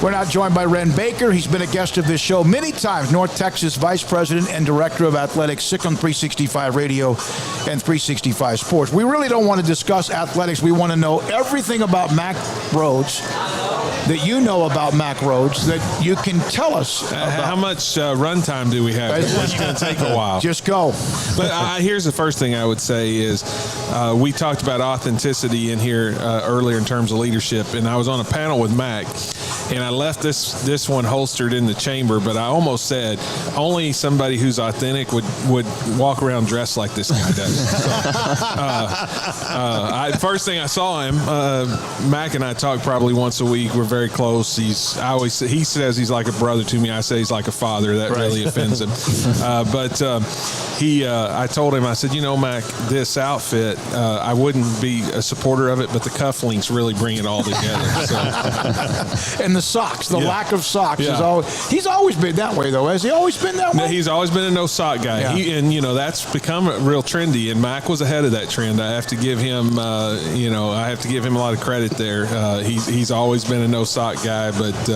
We're now joined by Wren Baker. He's been a guest of this show many times. North Texas Vice President and Director of Athletics, SICK on 365 Radio and 365 Sports. We really don't want to discuss athletics. We want to know everything about Mack Rhoades that you know about Mack Rhoades that you can tell us about. How much run time do we have? It's going to take a while. Just go. But here's the first thing I would say is we talked about authenticity in here earlier in terms of leadership, and I was on a panel with Mack, and I left this one holstered in the chamber, but I almost said only somebody who's authentic would walk around dressed like this guy does. So, first thing I saw him, Mack and I talk probably once a week. We're very close. He says he's like a brother to me. I say he's like a father. That really offends him. I told him, I said, Mack, this outfit, I wouldn't be a supporter of it, but the cufflinks really bring it all together. So. And the socks, the lack of socks is always. He's always been that way, though. Has he always been that way? No, he's always been a no sock guy. Yeah. That's become real trendy, and Mack was ahead of that trend. I have to give him, a lot of credit there. He's always been a no sock guy, but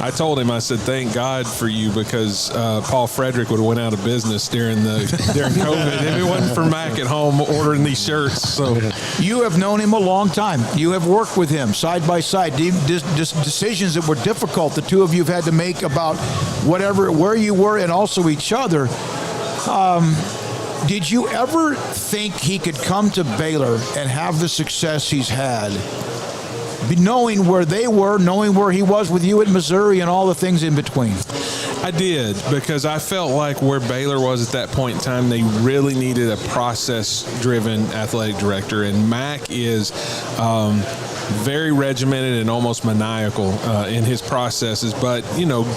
I told him, I said, thank God for you, because Paul Frederick would have went out of business during COVID if it wasn't for Mack at home ordering these shirts. So you have known him a long time. You have worked with him side by side. Decisions that were difficult, the two of you have had to make about where you were and also each other. Did you ever think he could come to Baylor and have the success he's had, knowing where they were, knowing where he was with you at Missouri and all the things in between? I did, because I felt like where Baylor was at that point in time, they really needed a process-driven athletic director, and Mack is very regimented and almost maniacal in his processes. But,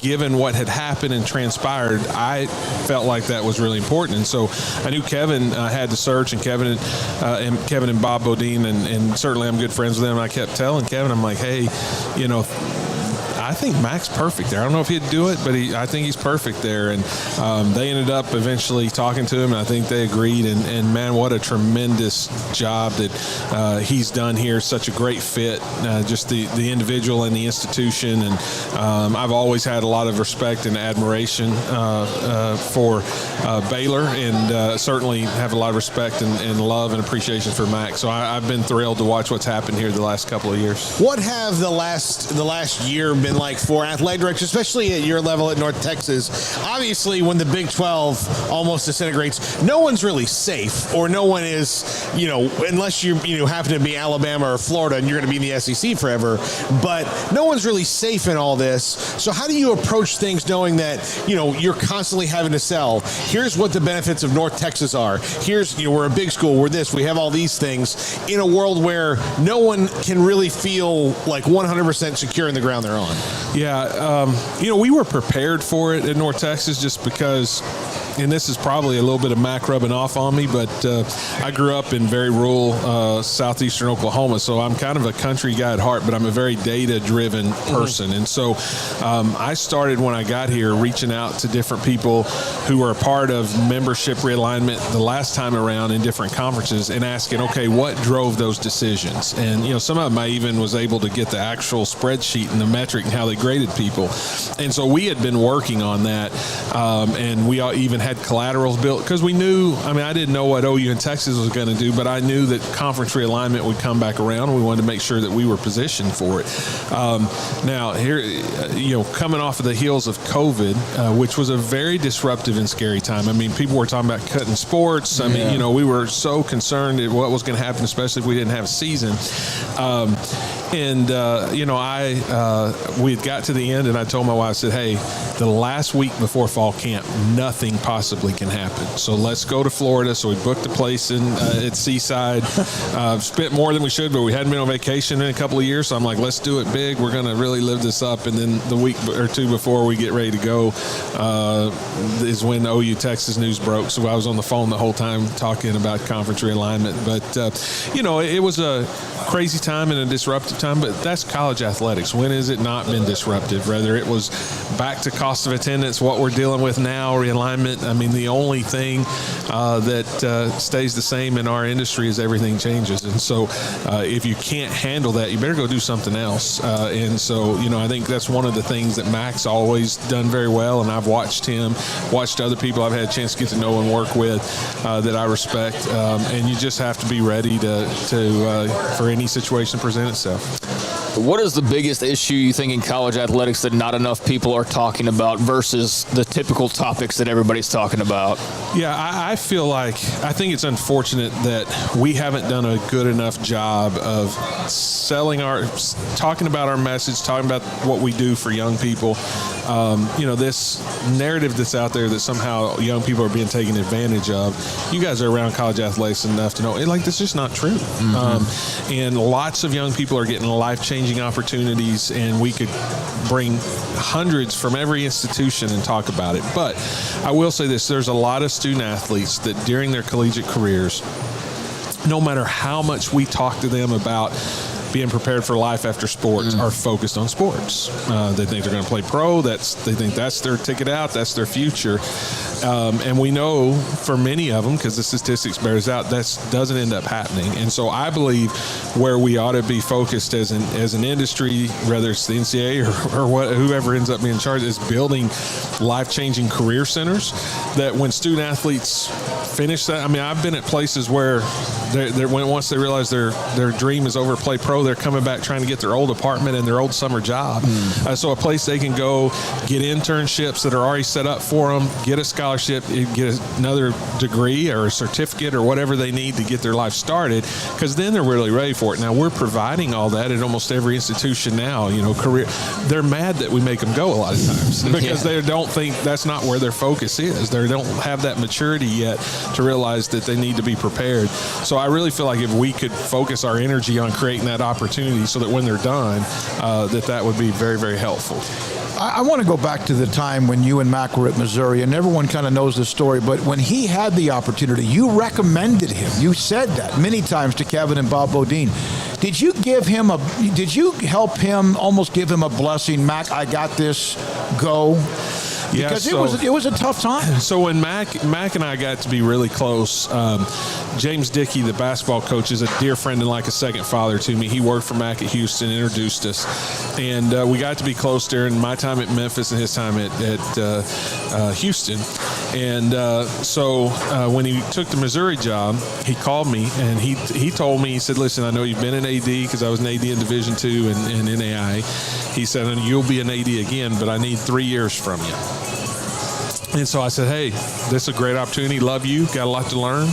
given what had happened and transpired, I felt like that was really important. And so I knew Kevin had to search, and Kevin and Bob Bodine, and certainly I'm good friends with them. And I kept telling Kevin, I'm like, hey, I think Mack's perfect there. I don't know if he'd do it, but I think he's perfect there. And they ended up eventually talking to him, and I think they agreed. And man, what a tremendous job that he's done here. Such a great fit, just the individual and the institution. And I've always had a lot of respect and admiration for Baylor, and certainly have a lot of respect and love and appreciation for Mack. So I've been thrilled to watch what's happened here the last couple of years. What have the last year been like for athletic directors, especially at your level at North Texas? Obviously, when the Big 12 almost disintegrates, no one's really safe, or no one is, unless you happen to be Alabama or Florida and you're going to be in the SEC forever, but no one's really safe in all this. So how do you approach things knowing that, you're constantly having to sell, here's what the benefits of North Texas are, here's, we're a big school, we're this, we have all these things, in a world where no one can really feel like 100% secure in the ground they're on? Yeah, we were prepared for it at North Texas just because, and this is probably a little bit of Mack rubbing off on me, but I grew up in very rural southeastern Oklahoma, so I'm kind of a country guy at heart, but I'm a very data-driven person. And so I started when I got here reaching out to different people who were a part of membership realignment the last time around in different conferences and asking, okay, what drove those decisions? And, some of them I even was able to get the actual spreadsheet and the metric and how they graded people. And so we had been working on that, and we even had collaterals built because we knew, I didn't know what OU and Texas was going to do, but I knew that conference realignment would come back around. We wanted to make sure that we were positioned for it. Now, here, coming off of the heels of COVID, which was a very disruptive and scary time. People were talking about cutting sports. We were so concerned at what was going to happen, especially if we didn't have a season. We had got to the end, and I told my wife, I said, hey, the last week before fall camp, nothing possibly can happen. So let's go to Florida. So we booked a place at Seaside. Spent more than we should, but we hadn't been on vacation in a couple of years. So I'm like, let's do it big. We're going to really live this up. And then the week or two before we get ready to go is when the OU Texas news broke. So I was on the phone the whole time talking about conference realignment. But, it was a crazy time and a disruptive lifetime, but that's college athletics. When has it not been disrupted? Whether it was back to cost of attendance, what we're dealing with now, realignment. I mean, the only thing that stays the same in our industry is everything changes. And so if you can't handle that, you better go do something else. And so, I think that's one of the things that Mack's always done very well, and I've watched him, watched other people I've had a chance to get to know and work with that I respect. And you just have to be ready to for any situation to present itself. What is the biggest issue you think in college athletics that not enough people are talking about versus the typical topics that everybody's talking about? Yeah, I think it's unfortunate that we haven't done a good enough job of talking about our message, talking about what we do for young people. This narrative that's out there that somehow young people are being taken advantage of. You guys are around college athletics enough to know, that's just not true. Mm-hmm. And lots of young people are getting life-changing opportunities, and we could bring hundreds from every institution and talk about it. But I will say this, there's a lot of student athletes that during their collegiate careers, no matter how much we talk to them about being prepared for life after sports, are focused on sports. They think they're going to play pro. They think that's their ticket out. That's their future. And we know for many of them, because the statistics bears out, that doesn't end up happening. And so I believe where we ought to be focused as an industry, whether it's the NCAA or whoever ends up being in charge, is building life-changing career centers that when student athletes finish that, I've been at places where once they realize their dream is over, play pro, they're coming back trying to get their old apartment and their old summer job. So a place they can go get internships that are already set up for them, get a scholarship, get another degree or a certificate or whatever they need to get their life started, because then they're really ready for it. Now, we're providing all that at almost every institution now. Career. They're mad that we make them go a lot of times because they don't think that's not where their focus is. They don't have that maturity yet to realize that they need to be prepared. So I really feel like if we could focus our energy on creating that opportunity so that when they're done, that would be very, very helpful. I want to go back to the time when you and Mack were at Missouri, and everyone kind of knows this story, but when he had the opportunity, you recommended him. You said that many times to Kevin and Bob Bodine. Did you help him, almost give him a blessing? Mack, I got this, go? Because it was a tough time. So when Mack and I got to be really close, James Dickey, the basketball coach, is a dear friend and like a second father to me. He worked for Mack at Houston, introduced us, and we got to be close during my time at Memphis and his time at Houston. And so when he took the Missouri job, he called me and he told me, he said, "Listen, I know you've been an AD," because I was an AD in Division II and NAI. He said, "You'll be an AD again, but I need 3 years from you." And so I said, "Hey, this is a great opportunity. Love you. Got a lot to learn.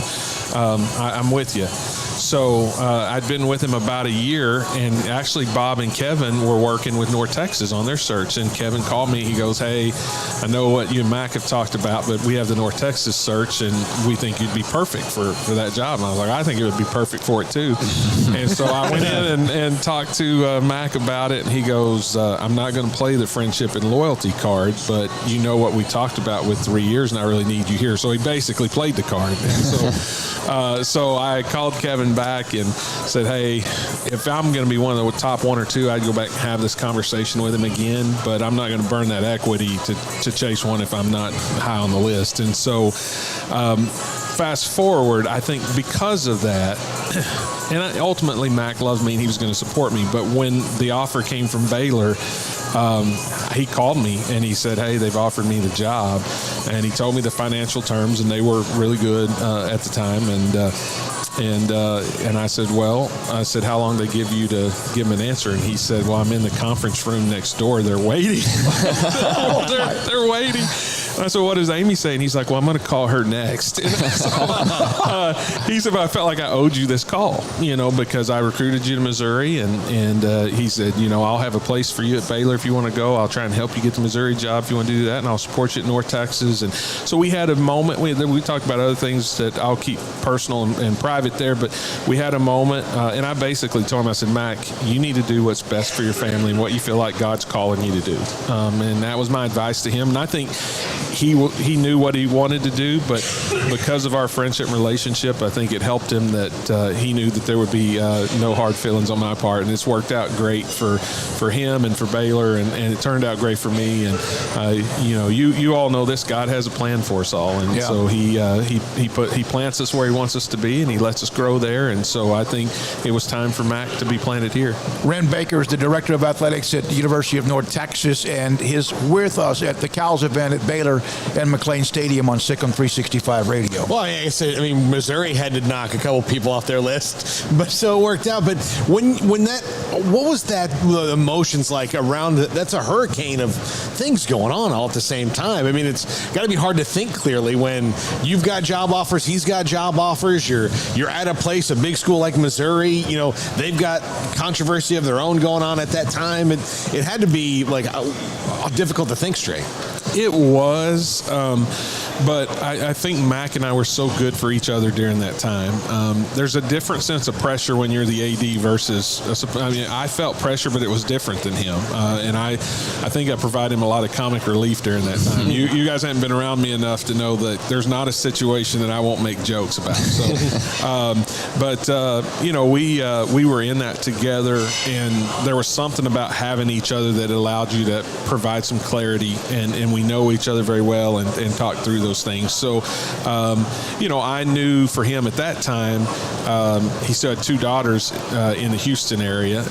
I'm with you." So I'd been with him about a year, and actually Bob and Kevin were working with North Texas on their search. And Kevin called me. He goes, "Hey, I know what you and Mack have talked about, but we have the North Texas search, and we think you'd be perfect for that job." And I was like, "I think it would be perfect for it too." And so I went in and talked to Mack about it, and he goes, "I'm not going to play the friendship and loyalty card, but you know what we talked about with 3 years, and I really need you here." So he basically played the card. And so I called Kevin back and said, "Hey, if I'm going to be one of the top one or two, I'd go back and have this conversation with him again, but I'm not going to burn that equity to chase one if I'm not high on the list." And so fast forward, I think because of that, and ultimately Mack loves me and he was going to support me, but when the offer came from Baylor, he called me and he said, "Hey, they've offered me the job," and he told me the financial terms, and they were really good at the time. And I said, "Well," I said, "how long do they give you to give them an answer?" And he said, "Well, I'm in the conference room next door. They're waiting." they're waiting. And I said, "What does Amy say?" And he's like, "Well, I'm going to call her next." And so, he said, "But I felt like I owed you this call, because I recruited you to Missouri." And he said, "I'll have a place for you at Baylor if you want to go. I'll try and help you get the Missouri job if you want to do that, and I'll support you at North Texas." And so we had a moment. We talked about other things that I'll keep personal and private there, but we had a moment, and I basically told him, I said, "Mack, you need to do what's best for your family and what you feel like God's calling you to do." And that was my advice to him. And I think he knew what he wanted to do, but because of our friendship and relationship, I think it helped him that he knew that there would be no hard feelings on my part, and it's worked out great for him and for Baylor, and it turned out great for me. And you all know this. God has a plan for us all, and so he plants us where he wants us to be, and he lets us grow there. And so I think it was time for Mack to be planted here. Wren Baker is the director of athletics at the University of North Texas, and he's with us at the Cows event at Baylor and McLean Stadium on SICM 365 Radio. Well, like I said, Missouri had to knock a couple people off their list, but so it worked out. But what was that the emotions like around it? That's a hurricane of things going on all at the same time. It's got to be hard to think clearly when you've got job offers, he's got job offers, you're at a place, a big school like Missouri, they've got controversy of their own going on at that time. It had to be like difficult to think straight. It was, but I think Mack and I were so good for each other during that time. There's a different sense of pressure when you're the AD versus, I felt pressure, but it was different than him. And I think I provided him a lot of comic relief during that time. You guys haven't been around me enough to know that there's not a situation that I won't make jokes about. So, we were in that together, and there was something about having each other that allowed you to provide some clarity, and we know each other very well and talk through those things. So, I knew for him at that time, he still had two daughters in the Houston area.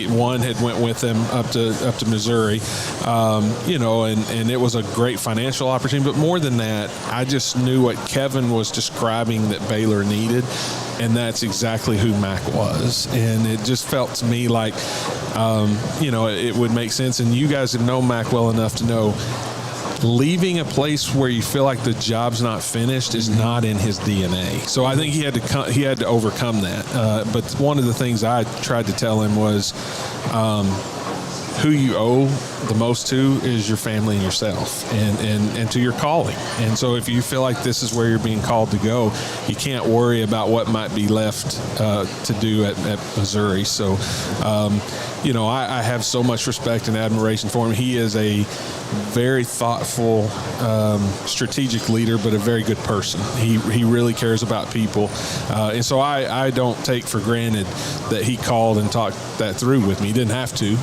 One had went with him up to Missouri, and it was a great financial opportunity. But more than that, I just knew what Kevin was describing that Baylor needed, and that's exactly who Mack was. And it just felt to me like, it would make sense. And you guys have known Mack well enough to know leaving a place where you feel like the job's not finished is not in his DNA. So I think he had to overcome that. But one of the things I tried to tell him was, who you owe the most to is your family and yourself, and to your calling. And so if you feel like this is where you're being called to go, you can't worry about what might be left to do at Missouri. So, I have so much respect and admiration for him. He is a very thoughtful, strategic leader, but a very good person. He really cares about people. And so I don't take for granted that he called and talked that through with me. He didn't have to,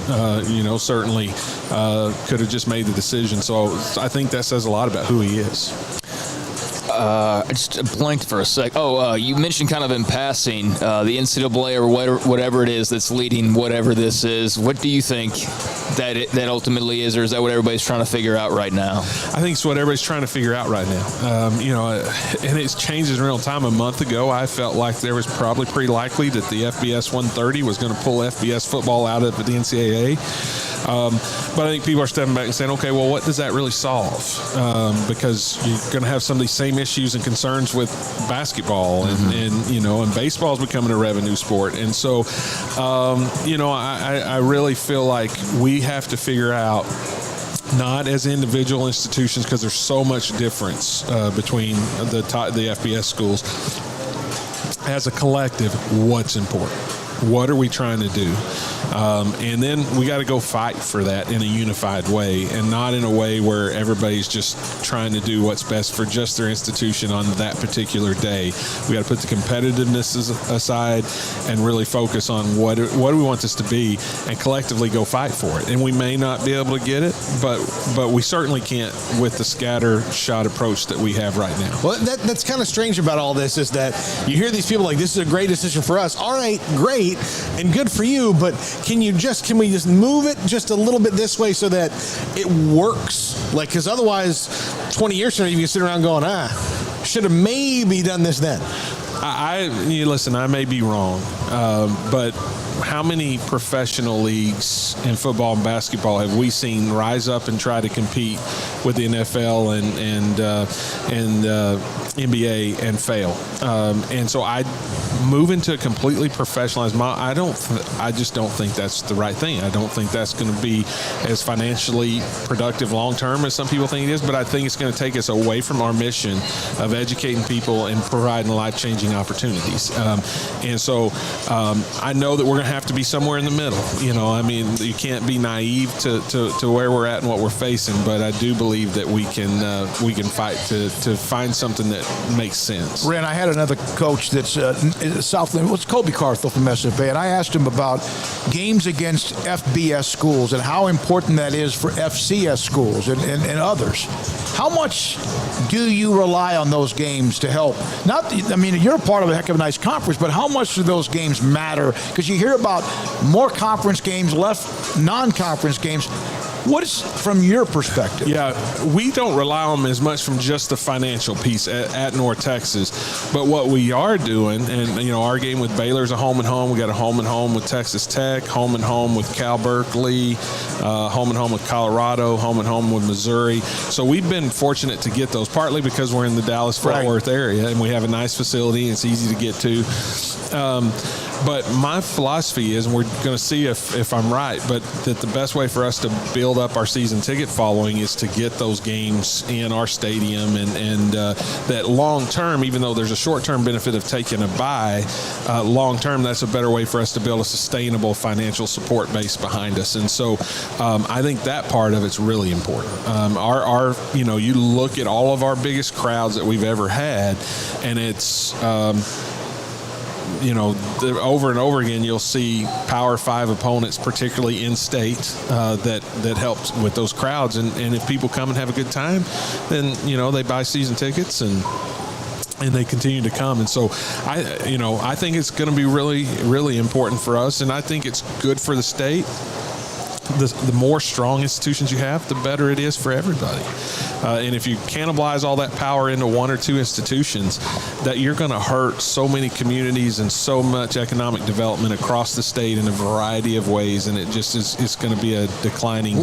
certainly could have just made the decision. So I think that says a lot about who he is. I just blanked for a sec. You mentioned kind of in passing the NCAA or whatever it is that's leading whatever this is. What do you think that ultimately is, or is that what everybody's trying to figure out right now? I think it's what everybody's trying to figure out right now. And it's changed in real time. A month ago, I felt like there was probably pretty likely that the FBS 130 was going to pull FBS football out of the NCAA. But I think people are stepping back and saying, okay, well, what does that really solve? Because you're going to have some of these same issues and concerns with basketball, and baseball is becoming a revenue sport. And so, I really feel like we have to figure out, not as individual institutions, because there's so much difference between the FBS schools. As a collective, what's important? What are we trying to do? And then we got to go fight for that in a unified way, and not in a way where everybody's just trying to do what's best for just their institution on that particular day. We got to put the competitiveness aside and really focus on what do we want this to be, and collectively go fight for it. And we may not be able to get it, but we certainly can't with the scattershot approach that we have right now. Well, that's kind of strange about all this, is that you hear these people like, this is a great decision for us. All right, great, and good for you, but can we just move it just a little bit this way so that it works? Like, because otherwise 20 years from now you can sit around going, should have maybe done this then. Listen, I may be wrong, but how many professional leagues in football and basketball have we seen rise up and try to compete with the NFL and NBA and fail? And so I move into a completely professionalized model. I just don't think that's the right thing. I don't think that's going to be as financially productive long term as some people think it is, but I think it's going to take us away from our mission of educating people and providing life-changing opportunities. And so I know that we're going to have to be somewhere in the middle. I mean, you can't be naive to where we're at and what we're facing, but I do believe that we can fight to find something that makes sense. Wren, I had another coach that's Southland. What's Colby Carthel from SFA, and I asked him about games against FBS schools and how important that is for FCS schools and others. How much do you rely on those games to help? You're a part of a heck of a nice conference, but how much do those games matter? Because you hear about more conference games, less non-conference games. What is, from your perspective? Yeah, we don't rely on them as much from just the financial piece at North Texas. But what we are doing, and, our game with Baylor is a home and home. We got a home and home with Texas Tech, home and home with Cal Berkeley, home and home with Colorado, home and home with Missouri. So we've been fortunate to get those, partly because we're in the Dallas-Fort Worth area, and we have a nice facility, and it's easy to get to. But my philosophy is, and we're going to see if I'm right, but that the best way for us to build up our season ticket following is to get those games in our stadium, and that long term, even though there's a short term benefit of taking a bye, long term that's a better way for us to build a sustainable financial support base behind us. And so I think that part of it's really important. You look at all of our biggest crowds that we've ever had, and it's over and over again, you'll see Power 5 opponents, particularly in state, that helped with those crowds. And if people come and have a good time, then, they buy season tickets and they continue to come. And so I think it's going to be really, really important for us. And I think it's good for the state. The more strong institutions you have, the better it is for everybody. And if you cannibalize all that power into one or two institutions, that you're going to hurt so many communities and so much economic development across the state in a variety of ways, and it just it's going to be a declining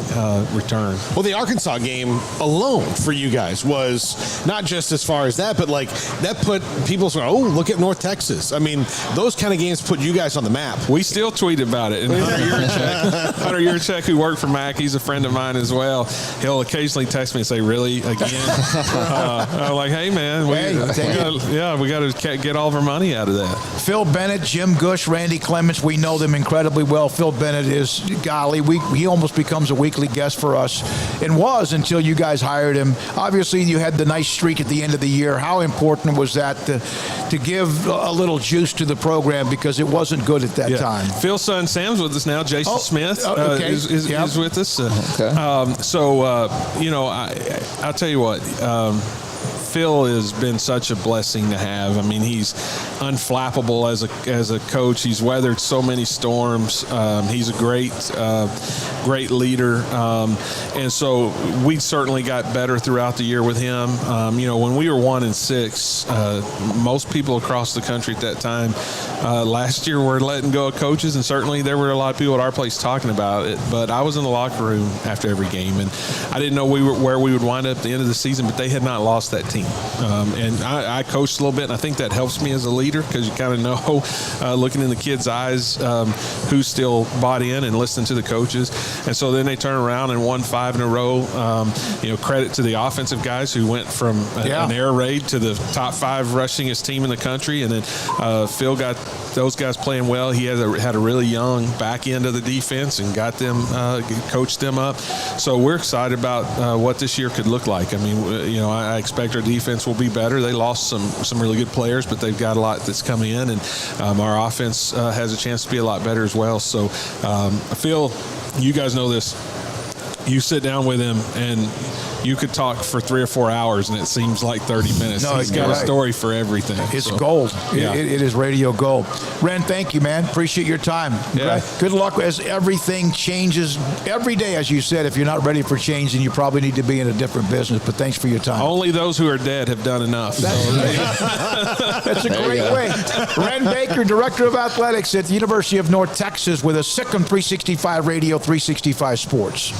return. Well, the Arkansas game alone for you guys was not just as far as that, but that put people saying, "Oh, look at North Texas." I mean, those kind of games put you guys on the map. We still tweet about it. And Hunter Yurchek, who worked for Mack, he's a friend of mine as well. He'll occasionally text me and say, "Really? Again?" I'm like, "Hey, man, we got to get all of our money out of that." Phil Bennett, Jim Gush, Randy Clements, we know them incredibly well. Phil Bennett is, he almost becomes a weekly guest for us, and was until you guys hired him. Obviously, you had the nice streak at the end of the year. How important was that to give a little juice to the program, because it wasn't good at that time? Phil's son Sam's with us now. Jason Smith is with us. I'll tell you what. Phil has been such a blessing to have. I mean, he's unflappable as a coach. He's weathered so many storms. He's a great leader. And so we certainly got better throughout the year with him. When we were 1-6, most people across the country at that time last year were letting go of coaches, and certainly there were a lot of people at our place talking about it. But I was in the locker room after every game, and I didn't know where we would wind up at the end of the season, but they had not lost that team. And I coached a little bit, and I think that helps me as a leader, because you kind of know, looking in the kids' eyes, who's still bought in and listening to the coaches. And so then they turn around and won 5 in a row. Credit to the offensive guys who went from an air raid to the top 5 rushingest team in the country. And then Phil got those guys playing well. He had a really young back end of the defense and got them, coached them up. So we're excited about what this year could look like. I mean, I expect our defense will be better. They lost some really good players, but they've got a lot that's coming in, and our offense has a chance to be a lot better as well. So I feel, you guys know this, you sit down with him and you could talk for 3 or 4 hours and it seems like 30 minutes. No, he's got a story for everything. It's gold. Yeah. It is radio gold. Wren, thank you, man. Appreciate your time. Yeah. Good luck as everything changes every day. As you said, if you're not ready for change, then you probably need to be in a different business. But thanks for your time. Only those who are dead have done enough. That's a great way. Wren Baker, Director of Athletics at the University of North Texas, with us. Sick on 365 Radio, 365 Sports.